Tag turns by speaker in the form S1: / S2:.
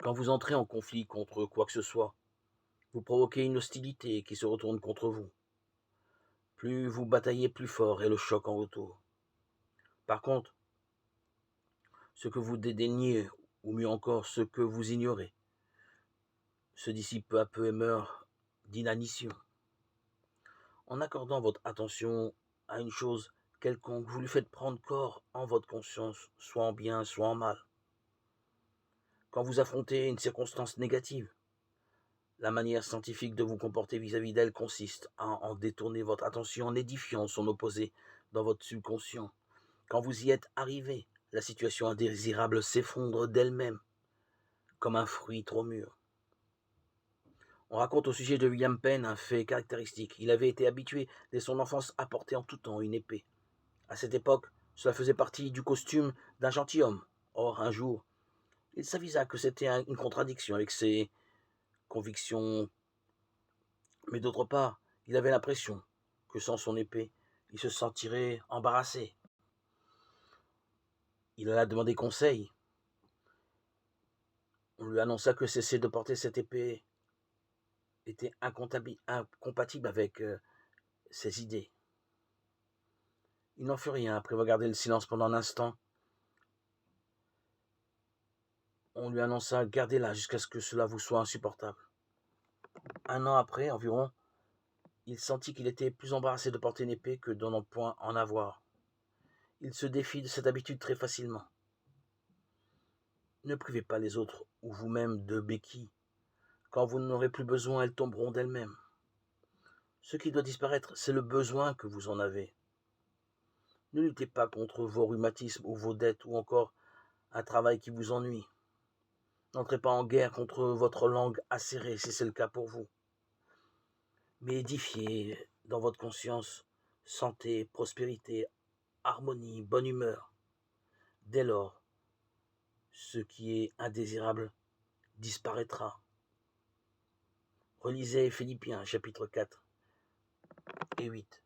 S1: Quand vous entrez en conflit contre quoi que ce soit, vous provoquez une hostilité qui se retourne contre vous. Plus vous bataillez, plus fort est le choc en retour. Par contre, ce que vous dédaignez, ou mieux encore ce que vous ignorez, se dissipe peu à peu et meurt d'inanition. En accordant votre attention à une chose quelconque, vous lui faites prendre corps en votre conscience, soit en bien, soit en mal. Quand vous affrontez une circonstance négative, la manière scientifique de vous comporter vis-à-vis d'elle consiste à en détourner votre attention en édifiant son opposé dans votre subconscient. Quand vous y êtes arrivé, la situation indésirable s'effondre d'elle-même, comme un fruit trop mûr. On raconte au sujet de William Penn un fait caractéristique. Il avait été habitué dès son enfance à porter en tout temps une épée. À cette époque, cela faisait partie du costume d'un gentilhomme. Or, un jour, il s'avisa que c'était une contradiction avec ses convictions, mais d'autre part, il avait l'impression que sans son épée, il se sentirait embarrassé. Il alla demander conseil. On lui annonça que cesser de porter cette épée était incompatible avec ses idées. Il n'en fut rien après avoir gardé le silence pendant un instant. On lui annonça: gardez-la jusqu'à ce que cela vous soit insupportable. Un an après environ, il sentit qu'il était plus embarrassé de porter une épée que de n'en point en avoir. Il se défit de cette habitude très facilement. Ne privez pas les autres ou vous-même de béquilles. Quand vous n'en aurez plus besoin, elles tomberont d'elles-mêmes. Ce qui doit disparaître, c'est le besoin que vous en avez. Ne luttez pas contre vos rhumatismes ou vos dettes ou encore un travail qui vous ennuie. N'entrez pas en guerre contre votre langue acérée si c'est le cas pour vous. Mais édifiez dans votre conscience santé, prospérité, harmonie, bonne humeur. Dès lors, ce qui est indésirable disparaîtra. Relisez Philippiens chapitre 4 et 8.